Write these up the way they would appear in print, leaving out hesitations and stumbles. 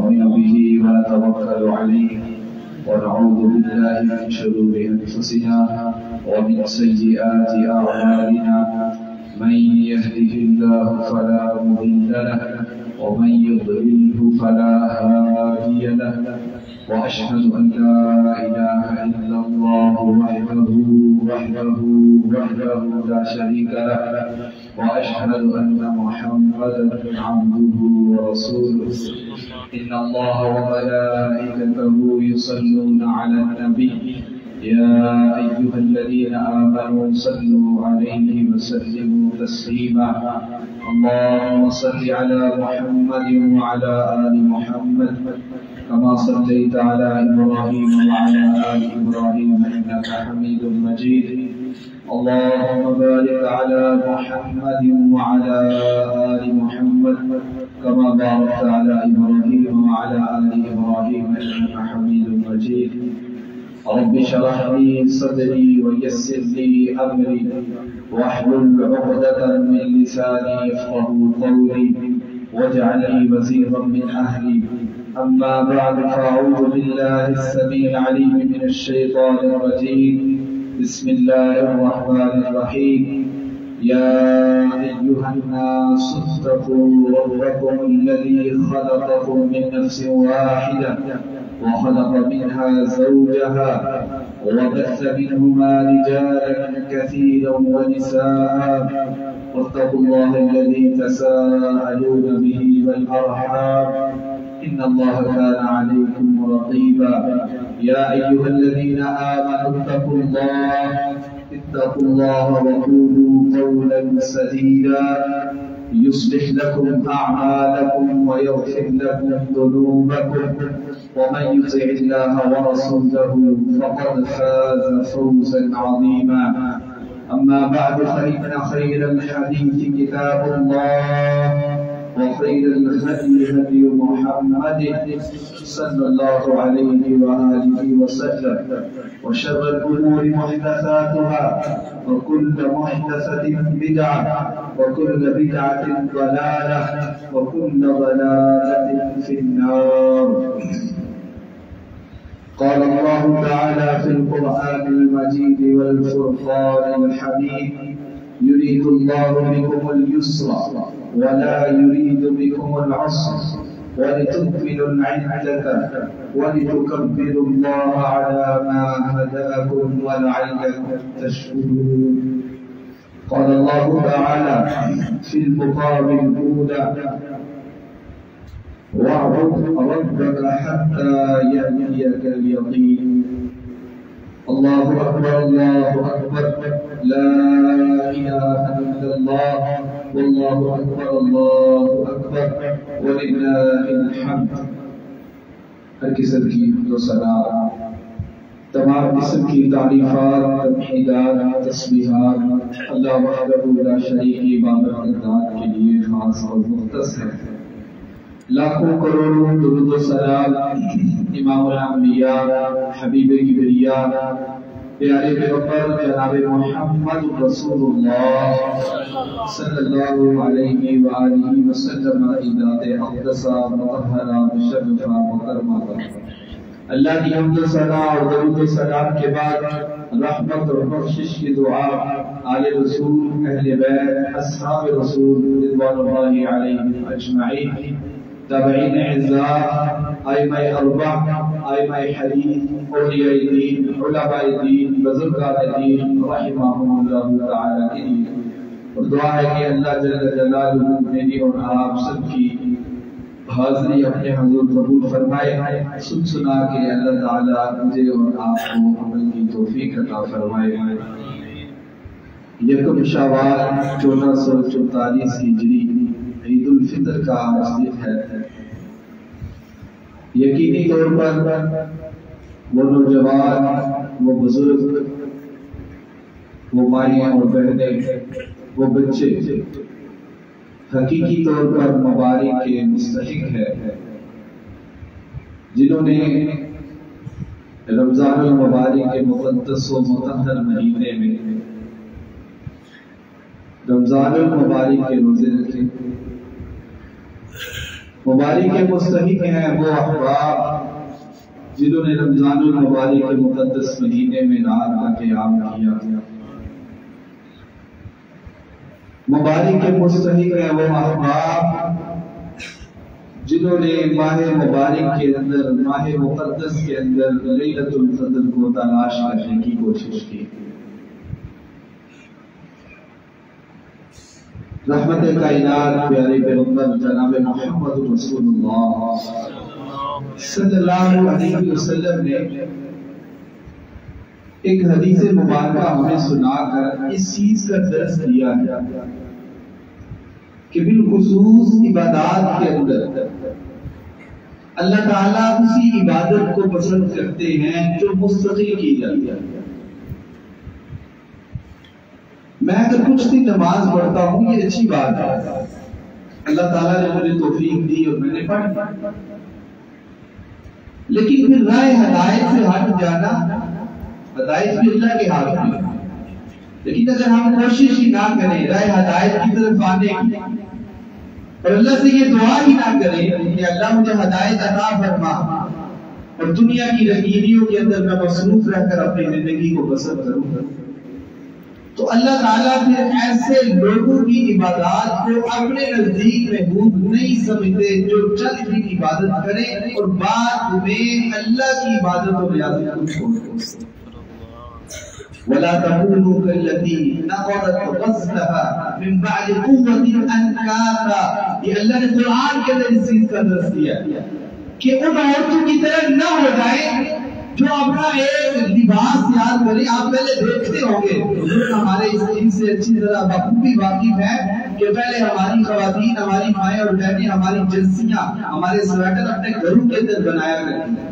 نؤمن به ونتوكل عليه ونعوذ بالله من شرور أنفسنا ومن سيئات أعمالنا من يهده الله فلا مضل له ومن يضلله فلا هادي له وأشهد أن لا إله إلا الله وحده لا شريك له وأشهد أن محمدا عبده ورسوله إن الله وملائكته يصلون على النبي يا أيها الذين آمنوا صلوا عليه وسلموا تسليما اللهم صل على محمد وعلى آل محمد كما صليت على إبراهيم وعلى آل إبراهيم إنك حميد مجيد اللهم بارك على محمد وعلى آل محمد كما باركت على إبراهيم وعلى آل إبراهيم إنك حميد مجيد رب اشرح لي صدري ويسر لي أمري واحلل عقدة من لساني يفقهوا قولي واجعل لي وزيرا من أهلي أما بعد فأعوذ بالله السميع العليم من الشيطان الرجيم بسم الله الرحمن الرحيم يا أيها الناس اتقوا ربكم الذي خلقكم من نفس واحدة وخلق منها زوجها وبث منهما رجالا كثيرا ونساء واتقوا الله الذي تساءلون به والأرحام إن الله كان عليكم رقيبا يا أيها الذين آمنوا اتقوا الله وقولوا قولا سديدا يصلح لكم أعمالكم ويغفر لكم ذنوبكم ومن يطع الله ورسوله فقد فاز فوزا عظيما أما بعد فإن خير الحديث كتاب الله وخير الهدي هدي محمد صلى الله عليه وآله وسلم وشر الأمور محدثاتها وكل محدثة بدعة وكل بدعة ضلالة وكل ضلالة في النار قال الله تعالى في القرآن المجيد والفرقان الحميد يريد الله بكم اليسر ولا يريد بكم العسر ولتكملوا العدة ولتكبروا الله على ما هداكم ولعلكم تشكرون قال الله تعالى في المقام الأولى واعبد ربك حتى يأتيك اليقين الله أكبر لا إله إلا الله والله أكبر ولله الحمد ہر قسم کی حمد و ثنا تمام قسم کی تعریفات تمحیدات تسبیحات اللہ وحدہ لا شریک کی بابرکات کے لیے خاص اور مختص ہے لاکھوں کروڑوں درود و سلام امام الانبیاء حبیب کبریاء پیارے پیغمبر جناب محمد رسول اللہ صلی اللہ علیہ وآلہ وسلم کی ذات اقدسہ مطہرہ مشرفہ مکرمہ اللہ کی حمد و ثنا اور درود و سلام کے بعد رحمت اور بخشش کی دعا آل رسول اہل بیت اصحاب رسول رضوان اللہ علیہم اجمعین تابعین اعزاء ائمہ اربع ائمہ حدیث اولیاء دین علماء دین بزرگان دین رحمہم اللہ تعالی کے لیے اور دعا ہے کہ اللہ جل جلالہ میری اور آپ سب کی حاضری اپنے حضور قبول فرمائے سنا کے اللہ تعالی مجھے اور آپ کو عمل کی توفیق عطا فرمائے یکم شوال 1444 ہجری عید الفطر کا آج دن ہے یقینی طور پر وہ نوجوان وہ بزرگ وہ مائیں اور بہنیں وہ بچے حقیقی طور پر مبارک کے مستحق ہے جنہوں نے رمضان المبارک کے مقدس و مطہر مہینے میں رمضان المبارک کے روزے رکھے مبارک کے مستحق ہیں وہ احباب جنہوں نے رمضان المبارک کے مقدس مہینے میں رات کا قیام کیا. مبارک کے مستحق ہیں وہ احباب جنہوں نے ماہ مبارک کے اندر، ماہ مقدس کے اندر لیلۃ القدر کو تلاش کرنے کی کوشش کی. رحمت کائنات پیارے پیغمبر جناب محمد رسول اللہ صلی اللہ علیہ وسلم نے ایک حدیث مبارکہ ہمیں سنا کر اس چیز کا درس دیا ہے کہ بالخصوص عبادات کے اندر اللہ تعالیٰ اسی عبادت کو پسند کرتے ہیں جو مستقل کی جاتی ہے. میں اگر کچھ دن نماز پڑھتا ہوں یہ اچھی بات ہے، اللہ تعالیٰ نے مجھے توفیق دی اور میں نے پڑھی، لیکن پھر راہ ہدایت سے ہٹ جانا، ہدایت بھی اللہ کے ہاتھ میں، لیکن اگر ہم کوشش ہی نہ کریں راہ ہدایت کی طرف آنے کی اور اللہ سے یہ دعا ہی نہ کریں کہ اللہ مجھے ہدایت عطا فرما اور دنیا کی رنگینیوں کے اندر میں مصروف رہ کر اپنی زندگی کو بسر کروں، تو اللہ تعالیٰ پھر ایسے لوگوں کی عبادات کو اپنے نزدیک محبوب نہیں سمجھتے جو چند بھی عبادت کریں اور بعد میں اللہ کی عبادت اور ریاضت کو چھوڑ دیں. وَلَا تَكُونُوا كَالَّتِي نَقَضَتْ غَزْلَهَا مِنْ بَعْدِ قُوَّةٍ أَنْكَاثًا. یہ اللہ نے قرآن کے اندر اس چیز کا درس دیا کہ ان عورتوں کی طرح نہ ہو جائیں جو اپنا ایک لباس تیار کرے. آپ پہلے دیکھتے ہوں گے، ہمارے اس دین سے اچھی طرح بخوبی واقف ہے کہ پہلے ہماری خواتین، ہماری مائیں اور بہنیں، ہماری جنسیاں، ہمارے سویٹر اپنے گھروں کے اندر بنایا کرتی ہیں،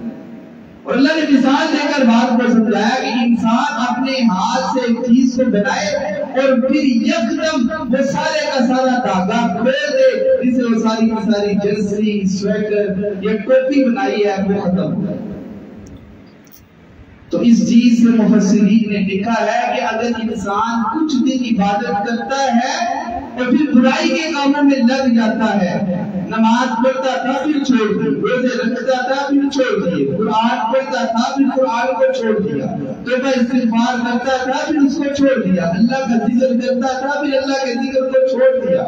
اور اللہ نے مثال دے کر بات کو سمجھایا کہ انسان اپنے ہاتھ سے ایک چیز کو بنائے اور پھر یکدم وہ سارے کا سارا دھاگا کھول دے، جس سے وہ ساری کی ساری جنسی، سویٹر یا ٹوپی بنائی ہے وہ ختم ہو جائے. تو اس چیز سے مفسرین نے لکھا ہے کہ اگر انسان کچھ دن عبادت کرتا ہے اور پھر برائی کے کاموں میں لگ جاتا ہے، نماز پڑھتا تھا پھر چھوڑ دی، روزے رکھتا تھا پھر چھوڑ دیے، قرآن پڑھتا تھا پھر قرآن کو چھوڑ دیا، توبہ استغفار کرتا تھا پھر اس کو چھوڑ دیا، اللہ کا ذکر کرتا تھا پھر اللہ کے ذکر کو چھوڑ دیا.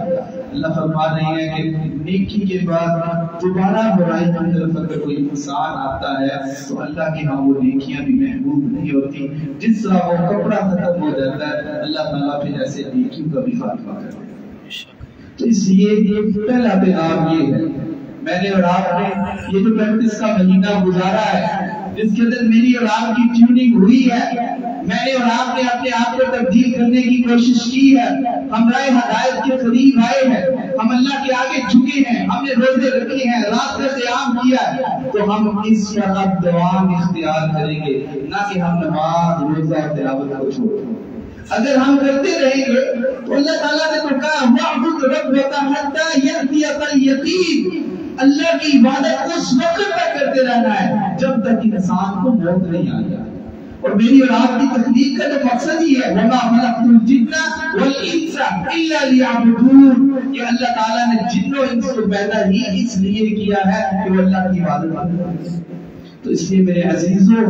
اللہ فرما رہے ہیں کہ نیکی کے بعد دوبارہ برائی کی طرف اگر کوئی انسان آتا ہے تو اللہ کے ہاں وہ نیکیاں بھی محبوب نہیں ہوتی. جس طرح وہ کپڑا ختم ہو جاتا ہے اللہ تعالیٰ پھر ایسے نیکیوں کا بھی خاتمہ کرتا ہے. تو اس لیے پہلا پیغام یہ ہے، میں نے اور آپ نے یہ جو 35 کا مہینہ گزارا ہے جس کے اندر میری اور آپ کی ٹیوننگ ہوئی ہے، میں نے اور آپ نے اپنے آپ کو تبدیل کرنے کی کوشش کی ہے، ہم راہ ہدایت کے قریب آئے ہیں، ہم اللہ کے آگے جھکے ہیں، ہم نے روزے رکھے ہیں، رات کا قیام کیا ہے، تو ہم اس کا اب دوام اختیار کریں گے، نہ کہ ہم نماز، روزہ اور تلاوت کو چھوڑ دیں. اگر ہم کرتے رہیں گے تو اللہ تعالیٰ نے تو کہا وَاعْبُدْ رَبَّكَ حَتَّى يَأْتِيَكَ الْيَقِينُ. اللہ کی عبادت اس وقت تک کرتے رہنا ہے جب تک انسان کو موت نہیں آ جائے. اور میری اور آپ کی تخلیق کا تو مقصد ہی ہے وَمَا خَلَقْتُ الْجِنَّ وَالْإِنسَ إِلَّا لِيَعْبُدُونِ. کہ اللہ تعالیٰ نے جن و انس کو پیدا ہی اس لیے کیا ہے کہ وہ اللہ کی عبادت کریں. تو اس لیے میرے عزیزوں،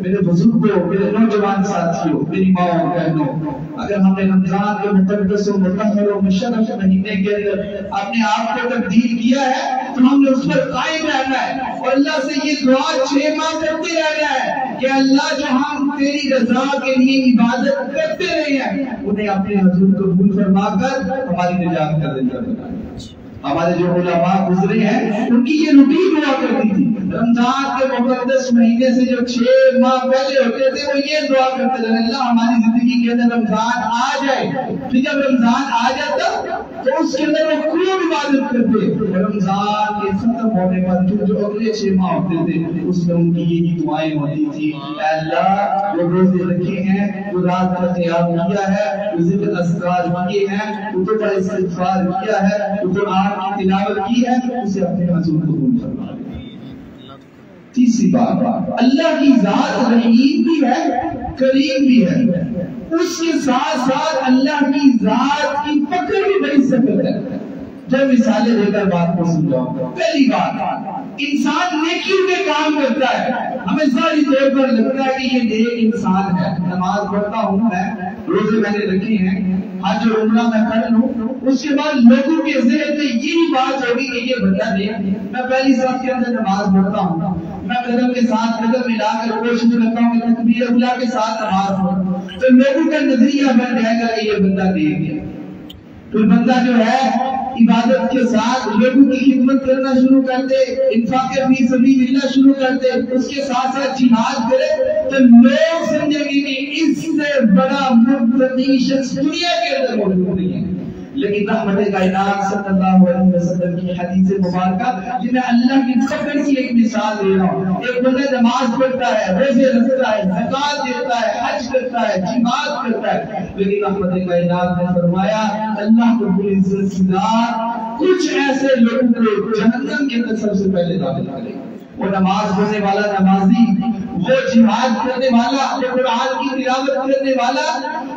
میرے بزرگوں، میرے نوجوان ساتھیوں، میری ماں اور بہنوں، اگر ہم نے رمضان کے مقدس و مطہر و مشرف مہینے کے اندر اپنے آپ کو تبدیل کیا ہے تو ہم نے اس پر قائم رہنا ہے اور اللہ سے یہ دعا 6 ماہ کرتے رہنا ہے کہ اللہ جو ہم تیری رضا کے لیے عبادت کرتے رہے ہیں انہیں اپنے حضور قبول فرما کر ہماری نجات کا ذریعہ بنا. ہمارے جو علماء گزرے ہیں ان کی یہ روٹین ہوا کرتی تھی، رمضان کے مقدس مہینے سے جو 6 ماہ پہلے ہوتے تھے وہ یہ دعا کرتے رہے اللہ ہماری زندگی کے اندر رمضان آ جائے. پھر جب رمضان آ جاتا تو اس کے اندر وہ خوب عبادت کرتے، رمضان کے ختم ہونے پر پھر جو اگلے 6 ماہ ہوتے تھے اس میں ان کی یہی دعائیں ہوتی تھی، اے اللہ وہ روزے رکھے ہیں، وہ رات کا قیام کیا ہے، وہ ذکر اذکار کیے ہیں، وہ توبہ استغفار کیا ہے، وہ قرآن کی تلاوت کی ہے، اسے اپنے حضور قبول فرما. تیسری بات، اللہ کی ذات رحیم بھی ہے، کریم بھی ہے، اس کے ساتھ ساتھ اللہ کی ذات کی پکڑ بھی بڑی سخت ہے. دو مثالیں دے کر بات کو سمجھاؤں. پہلی بات، انسان نیکیوں کے کام کرتا ہے، ہمیں ظاہری طور پر لگتا ہے کہ یہ نیک انسان ہے، نماز پڑھتا ہوں میں، روزے میں نے رکھے ہیں، حج اور عمرہ میں کر لوں، اس کے بعد لوگوں کے ذہن میں یہی بات ہوگی کہ یہ بندہ نیک. میں پہلی صف کے اندر نماز پڑھتا ہوں، میں قدم کے ساتھ قدم ملا کر کوشش کرتا ہوں کہ تکبیر اولیٰ کے ساتھ نماز پڑھوں، تو لوگوں کا نظریہ بن جائے گا کہ یہ بندہ نیک ہے. پھر بندہ جو ہے عبادت کے ساتھ لوگوں کی خدمت کرنا شروع کر دے، انفاق فی سبیل اللہ شروع کر دے، اس کے ساتھ ساتھ جہاد کرے، تو لوگ سمجھیں گے کہ اس سے بڑا متقی شخص دنیا کے اندر موجود نہیں ہے. لیکن رحمت کائنات صلی اللہ علیہ وسلم کی حدیث مبارکہ، جنہیں اللہ کی فکر کی ایک مثال دے رہا ہوں. ایک بندہ نماز پڑھتا ہے، روزے رکھتا ہے، زکات دیتا ہے، حج کرتا ہے، جہاد کرتا ہے، لیکن رحمت کائنات نے فرمایا اللہ رب العزت کچھ ایسے لوگوں کو جہنم کے اندر سب سے پہلے داخل کرے گا. وہ نماز پڑھنے والا نمازی، وہ جہاد کرنے والا، وہ قرآن کی تلاوت کرنے والا،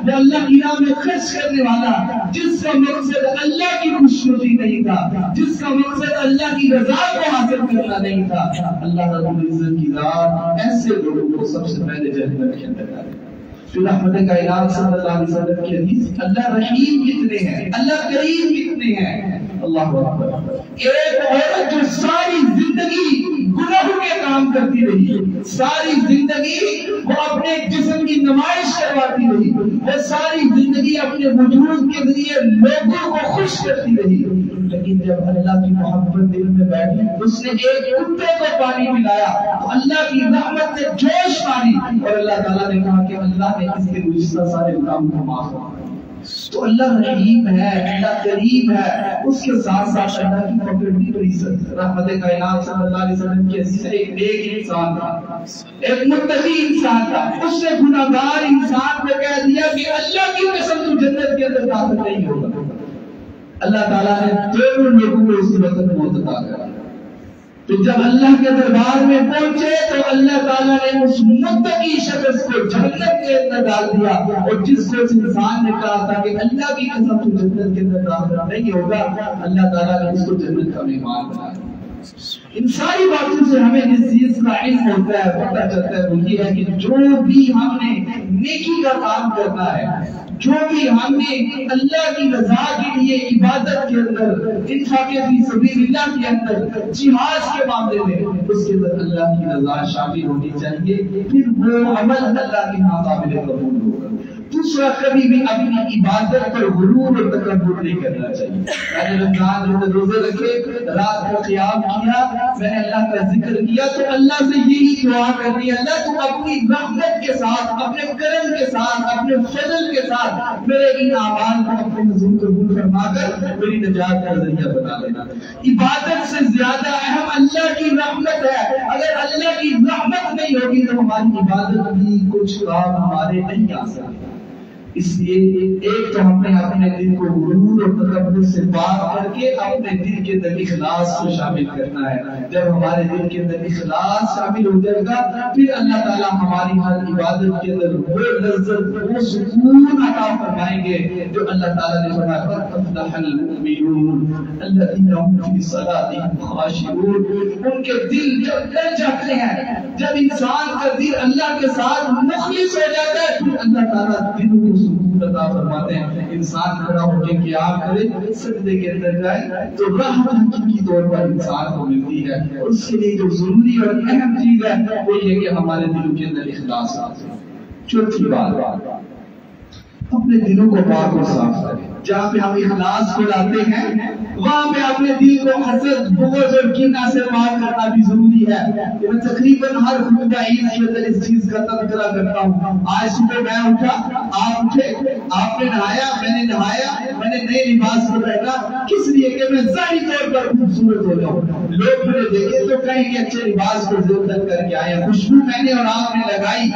وہ اللہ کی راہ میں خرچ کرنے والا، جس کا مقصد اللہ کی خوشنودی نہیں تھا، جس کا مقصد اللہ کی رضا کو حاصل کرنا نہیں تھا، اللہ رب العزت کی ذات ایسے لوگوں کو سب سے پہلے جہنم کے اندر ڈالے گا. پھر رحمت کائنات صلی اللہ علیہ وسلم کی حدیث، اللہ رحیم کتنے ہیں، اللہ کریم کتنے ہیں. اللہ اکبر. ایک عورت جو ساری زندگی گناہوں کے کام کرتی رہی، ساری زندگی وہ اپنے جسم کی نمائش کرواتی رہی، وہ ساری زندگی اپنے وجود کے ذریعے لوگوں کو خوش کرتی رہی، لیکن جب اللہ کی محبت دل میں بیٹھی، اس نے ایک کتے کو پانی پلایا، اللہ کی رحمت نے جوش ماری، اور اللہ تعالیٰ نے کہا کہ اللہ نے اس کے گزشتہ سارے گناہوں کو معاف کر دیا. تو اللہ رحیم ہے، اللہ کریم ہے، اس کے ساتھ ساتھ اللہ کی پکڑ بھی بڑی سخت. رحمت کائنات صلی اللہ علیہ وسلم کی حدیث، ایک نیک انسان تھا، ایک متقی انسان تھا، اس نے گناہگار انسان کو کہہ دیا کہ اللہ کی قسم تو جنت کے اندر داخل نہیں ہوگا. اللہ تعالیٰ نے دونوں لوگوں کو اسی وقت موت عطا کر. تو جب اللہ کے دربار میں پہنچے تو اللہ تعالیٰ نے اس متقی شخص کو جنت کے اندر ڈال دیا، اور جس کو اس انسان نے کہا تھا کہ اللہ کی قسم تو جنت کے اندر داخل نہیں ہوگا، اللہ تعالیٰ نے اس کو جنت کا مہمان بنایا. ان ساری باتوں سے ہمیں جس چیز کا علم ہوتا ہے، پتہ چلتا ہے، وہ یہ ہے کہ جو بھی ہم نے نیکی کا کام کرنا ہے، جو بھی ہم نے اللہ کی رضا کے لیے عبادت کے اندر، انفاق فی سبیل اللہ کے اندر، جہاد کے معاملے میں، اس کے اندر اللہ کی رضا شامل ہونی چاہیے، پھر وہ عمل اللہ کے ہاں قابل قبول ہوگا. دوسرا، کبھی بھی اپنی عبادت پر غرور اور تکبر نہیں کرنا چاہیے. میں نے رمضان میں روزے رکھے، رات کو قیام کیا، میں نے اللہ کا ذکر کیا، تو اللہ سے یہی دعا کرنی ہے، اللہ تو اپنی رحمت کے ساتھ، اپنے کرم کے ساتھ، اپنے فضل کے ساتھ میرے ان اعمال کو اپنے حضور قبول فرما کر میری نجات کا ذریعہ بنا لینا. عبادت سے زیادہ اہم اللہ کی رحمت ہے. اگر اللہ کی رحمت نہیں ہوگی تو ہماری عبادت بھی کچھ کام ہمارے نہیں آ سکتے. اس لیے ایک تو ہم نے اپنے دل کو غرور اور تکبر سے پاک کر کے اپنے دل کے اندر اخلاص کو شامل کرنا ہے. جب ہمارے دل کے اندر اخلاص شامل ہو جائے گا، پھر اللہ تعالیٰ ہماری ہر عبادت کے اندر وہ لذت، وہ سکون عطا فرمائیں گے جو اللہ تعالیٰ نے فرمایا قد افلح المؤمنون الذین هم فی صلاتهم خاشعون. ان کے دل جب ڈر جاتے ہیں، جب انسان کا دل اللہ کے ساتھ مخلص ہو جاتا ہے، پھر اللہ تعالیٰ دلوں کو سکون عطا فرماتے ہیں. انسان کھڑا ہو کے قیام کرے، سجدے کے اندر جائے، تو راحت حقیقی طور پر انسان کو ملتی ہے. اور اس کے لیے جو ضروری اور اہم چیز ہے وہ یہ کہ ہمارے دلوں کے اندر اخلاص آتے ہیں. چوتھی بات، اپنے دلوں کو پاک اور صاف کریں. جہاں پہ ہم اخلاص کو لاتے ہیں وہاں پہ اپنے دل کو حسد، بغض اور کینہ سے پاک کرنا بھی ضروری ہے. میں تقریباً ہر خطبہ عید کے اندر اس چیز کا تذکرہ کرتا ہوں. آج صبح میں اٹھا، آپ اٹھے، آپ نے نہایا، میں نے نہایا، میں نے نئے لباس کو پہنا، کس لیے کہ میں ظاہری طور پر خوبصورت ہو جاؤں. لوگ مجھے دیکھے تو کہیں کہ اچھے لباس کو زیورت کر کے آئے، خوشبو میں نے اور آپ نے لگائی.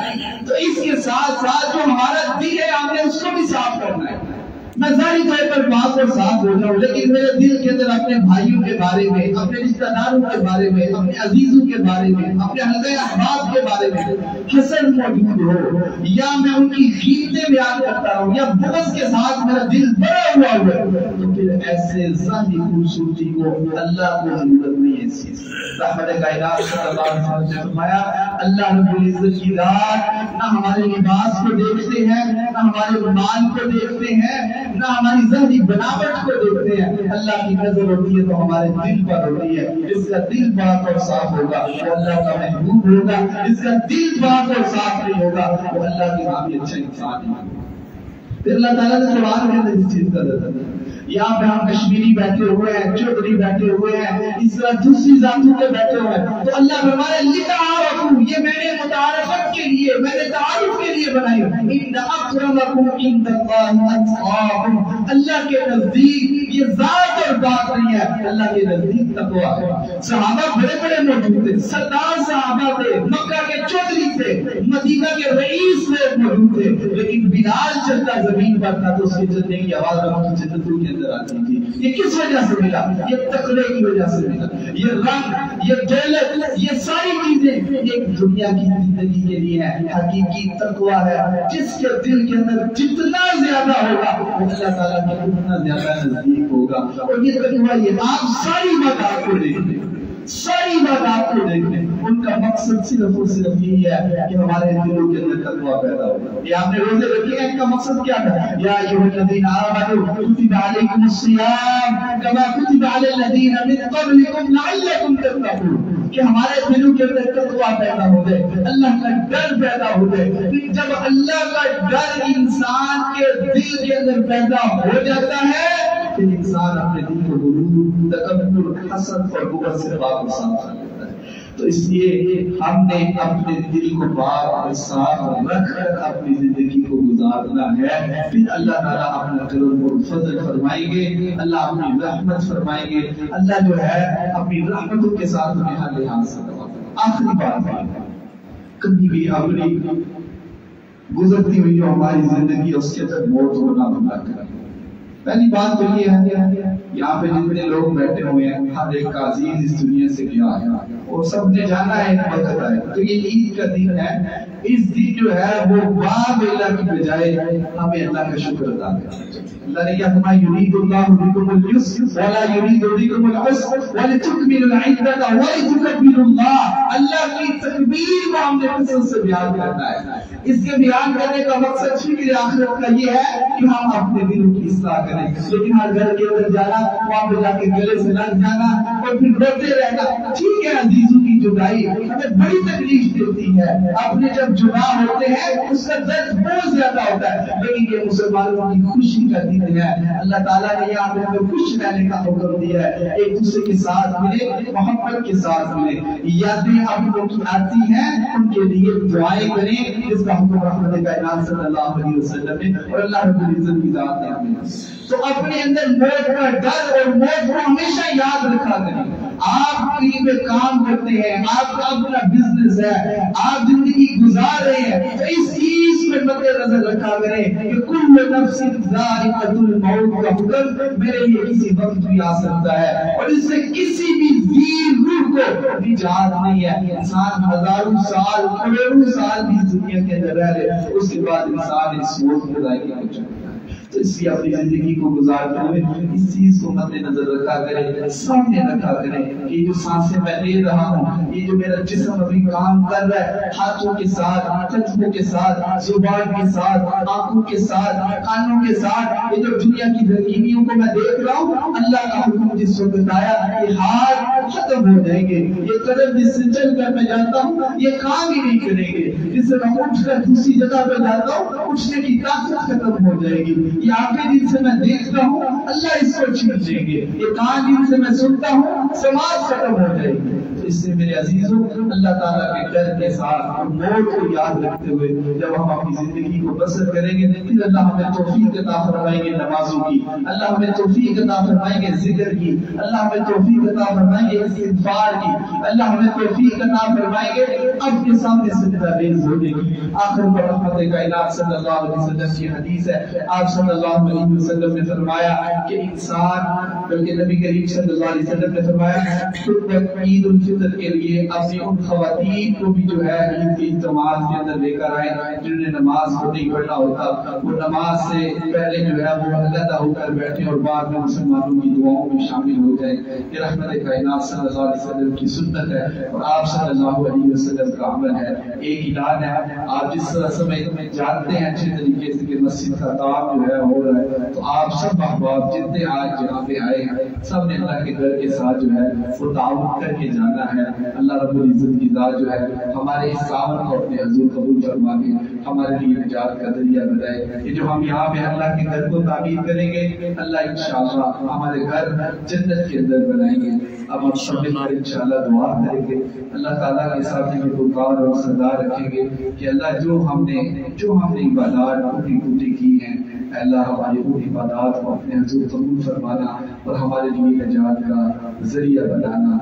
تو اس کے ساتھ ساتھ جو ہمارا دل ہے ہم نے اس کو بھی صاف کرنا ہے. میں ظاہری طور پر پاک اور صاف ہو جاؤں، لیکن میرے دل کے اندر اپنے بھائیوں کے بارے میں، اپنے رشتہ داروں کے بارے میں، اپنے عزیزوں کے بارے میں، اپنے حلقۂ احباب کے بارے میں حسد موجود ہو، یا میں ان کی قیمتیں بیان کرتا ہوں، یا بغض کے ساتھ میرا دل بھرا ہوا ہو، تو پھر ایسے ظاہری خوبصورتی کو اللہ کو ضرورت نہیں ہے اس چیز۔ رحمت کائنات صلی اللہ علیہ وسلم نے فرمایا اللہ رب العزت کی ذات نہ ہمارے لباس کو دیکھتے ہیں، نہ ہمارے مال کو دیکھتے ہیں، نہ ہماری ظاہری بناوٹ کو دیکھتے ہیں، اللہ کی نظر ہوتی ہے تو ہمارے دل پر ہوتی ہے۔ جس کا دل پاک اور صاف ہوگا وہ اللہ کا محبوب ہوگا، جس کا دل پاک اور صاف نہیں ہوگا وہ اللہ کے ہاں بھی اچھا انسان نہیں ہوگا۔ پھر اللہ تعالیٰ نے قرآن میں اس چیز کا ذکر کیا۔ یہاں پہ ہم کشمیری بیٹھے ہوئے ہیں، چودھری بیٹھے ہوئے ہیں، اس طرح دوسری ذاتوں کے بیٹھے ہوئے ہیں، تو اللہ فرمایا لِتَعَارَفُوا، یہ میں نے متعارفت کے لیے، میں نے تعارف کے لیے بنائی۔ إِنَّ أَكْرَمَكُمْ عِندَ اللَّهِ أَتْقَاكُمْ، اللہ کے نزدیک یہ ذات اور بات نہیں ہے، اللہ کے نزدیک تقویٰ ہے۔ صحابہ بڑے بڑے موجود تھے، سردار صحابہ تھے، مکہ کے چودھری تھے، مدینہ کے رئیس لوگ موجود تھے، لیکن بلال چلتا زمین پر تھا تو اس کے چلنے کی آواز جنتوں کے اندر آتی تھی۔ یہ کس وجہ سے ملا؟ یہ تقوی کی وجہ سے ملا۔ یہ رنگ، یہ دولت، یہ ساری چیزیں ایک دنیا کی زندگی کے لیے ہے۔ حقیقی تقوی ہے جس کے دل کے اندر جتنا زیادہ ہوگا اللہ تعالیٰ کے اتنا زیادہ نزدیک ہوگا۔ اور یہ تقوی یہ آپ ساری بات آپ کو دیکھیں، ساری بات آپ کو دیکھیں، ان کا مقصد صرف اور صرف یہی ہے کہ ہمارے دلوں کے اندر تقویٰ پیدا ہو۔ یہ آپ نے روزے رکھے ہیں، ان کا مقصد کیا تھا؟ یا ایھا الذین آمنوا کتب علیکم الصیام کما کتب علی الذین من قبلکم لعلکم تتقون، کہ ہمارے دلوں کے اندر تقویٰ پیدا ہو جائے، اللہ کا ڈر پیدا ہو جائے۔ جب اللہ کا ڈر انسان کے دل کے اندر پیدا ہو جاتا ہے پھر انسان اپنے دل کو غرور، تکبر، حسد اور بغض سے پاک و صاف کر لیتا ہے۔ تو اس لیے ہم نے اپنے دل کو پاک اور صاف رکھ کر اپنی زندگی کو گزارنا ہے، پھر اللہ تعالیٰ اپنا کرم اور فضل فرمائیں گے، اللہ اپنی رحمت فرمائیں گے، اللہ جو ہے اپنی رحمتوں کے ساتھ ہمیں ہر لحاظ سے کرواتا۔ آخری بات ہے، کبھی بھی اپنی گزرتی ہوئی جو ہماری زندگی ہے اس کے اندر موت ہونا بھلا کریں۔ پہلی بات تو یہ ہے یہاں پہ جتنے لوگ بیٹھے ہوئے ہیں ہر ایک کا عزیز اس دنیا سے گیا ہے اور سب نے جانا ہے ایک وقت آئے، تو یہ عید کا دن ہے، اس دن جو ہے وہ باب اللہ کی بجائے ہمیں اللہ کا شکر ادا کرنا چاہیے۔ اللہ نے کیا فرمایا یرید اللہ بکم اليسر ولا یرید بکم العسر ولتکملوا العدۃ ولتکبروا اللہ، اللہ کی تکبیر کو ہم نے کثرت سے بیان کرنا ہے۔ اس کے بیان کرنے کا مقصد فکر آخرت کا یہ ہے کہ ہم اپنے دلوں کی اصلاح کریں، لیکن ہر گھر کے اندر جانا، وہاں پہ جا کے گلے سے لگ جانا اور پھر روتے رہنا، ٹھیک ہے عزیزوں کی جدائی ہمیں بڑی تکلیف دیتی ہے، اپنے جب جدا ہوتے ہیں اس کا درد بہت زیادہ ہوتا ہے، لیکن یہ مسلمانوں کی خوشی کا دن ہے۔ اللہ تعالیٰ نے یہاں پہ ہمیں خوش رہنے کا حکم دیا ہے، ایک دوسرے کے ساتھ ملے، محبت کے ساتھ ملے، یادیں اپنوں کی آتی ہیں ان کے لیے دعائیں کریں، جس کا حکم رحمت کائنات صلی اللہ علیہ وسلم نے اور اللہ رب العزت کی ذات نے ہمیں۔ تو اپنے اندر موت کا ڈر اور موت کو ہمیشہ یاد رکھا کریں۔ آپ کہیں پہ کام کرتے ہیں، آپ کا اپنا بزنس ہے، آپ زندگی گزار رہے ہیں، تو اس چیز میں مد نظر رکھا کریں کہ کل نفس ذائقۃ الموت کا حکم میرے لیے کسی وقت بھی آ سکتا ہے اور اس سے کسی بھی ذی روح کو نجات نہیں ہے۔ انسان ہزاروں سال، کروڑوں سال بھی اس دنیا کے اندر رہ رہے، اس کے بعد انسان اس موت کے ذائقے کو چکھتا ہے۔ تو اس لیے اپنی زندگی کو گزارتے ہوئے اس چیز کو مد نظر رکھا کریں، سامنے رکھا کریں کہ یہ جو سانسیں میں لے رہا ہوں، یہ جو میرا جسم ابھی کام کر رہا ہے، ہاتھوں کے ساتھ، قدموں کے ساتھ، زبان کے ساتھ، آنکھوں کے ساتھ، کانوں کے ساتھ، یہ جو دنیا کی ترکیبیوں کو میں دیکھ رہا ہوں، اللہ کا حکم جس وقت آیا یہ ہاتھ ختم ہو جائیں گے، یہ قدم جس سے چل کر میں جاتا ہوں یہ کام ہی نہیں کریں گے، جس سے میں اٹھ کر دوسری جگہ پہ جاتا ہوں اٹھنے کی طاقت ختم ہو جائے گی، یہ آنکھیں جن سے میں دیکھتا ہوں اللہ اس کو چھین لیں گے، یہ کان جن سے میں سنتا ہوں سماج ختم ہو جائے گی۔ اس سے میرے عزیزوں اللہ تعالیٰ کے ڈر کے ساتھ موت کو یاد رکھتے ہوئے جب ہم اپنی زندگی کو بسر کریں گے پھر اللہ ہمیں توفیق عطا فرمائیں گے نمازوں کی، اللہ ہمیں توفیق عطا فرمائیں گے ذکر کی، اللہ ہمیں توفیق عطا فرمائیں گے استغفار کی اللہ ہمیں توفیق عطا فرمائیں گے اب کے سامنے سجدہ ریز ہونے کی. آخر پر رحمت کائنات صلی اللہ علیہ وسلم کی حدیث ہے. آپ صلی اللہ علیہ وسلم نے فرمایا کہ انسان بلکہ نبی کریم صلی اللہ علیہ وسلم نے فرمایا کہ عید الفطر کے لیے اپنی ان خواتین کو بھی جو ہے عید کی اجتماعات کے اندر لے کر آئے جنہوں نے نماز کو نہیں پڑھنا ہوتا. وہ نماز سے پہلے جو ہے وہ علیحدہ ہو کر بیٹھے اور بعد میں مسلمانوں کی دعاؤں میں شامل ہو جائیں. یہ رحمت کائنات صلی اللہ علیہ وسلم کی سنت ہے اور آپ صلی اللہ علیہ وسلم کا عمل ہے. ایک اعلان ہے, آپ جس طرح سمجھ جانتے ہیں اچھے طریقے سے کہ مسجد کا کام جو ہے ہو رہا ہے, تو آپ سب احباب جتنے آج جہاں پہ آئے ہیں سب نے اللہ کے گھر کے ساتھ جو ہے وہ تعاون کر کے جانا ہے. اللہ رب العزت کی ذات جو ہے ہمارے اس کام کو اپنے حضور قبول فرما کے ہمارے لیے نجات کا ذریعہ بنائے. یہ جو ہم یہاں پہ اللہ کے گھر کو تعمیر کریں گے اللہ انشاءاللہ ہمارے گھر جنت کے اندر بنائیں گے. اب ہم سب مل کر انشاءاللہ دعا کریں گے, اللہ تعالیٰ کے ساتھ یہ پکار اور صدا رکھیں گے کہ اللہ جو ہم نے عبادات پوری کی ہیں اللہ ہماری ان عبادات کو اپنے حضور قبول فرمانا اور ہمارے لیے نجات کا ذریعہ بنانا.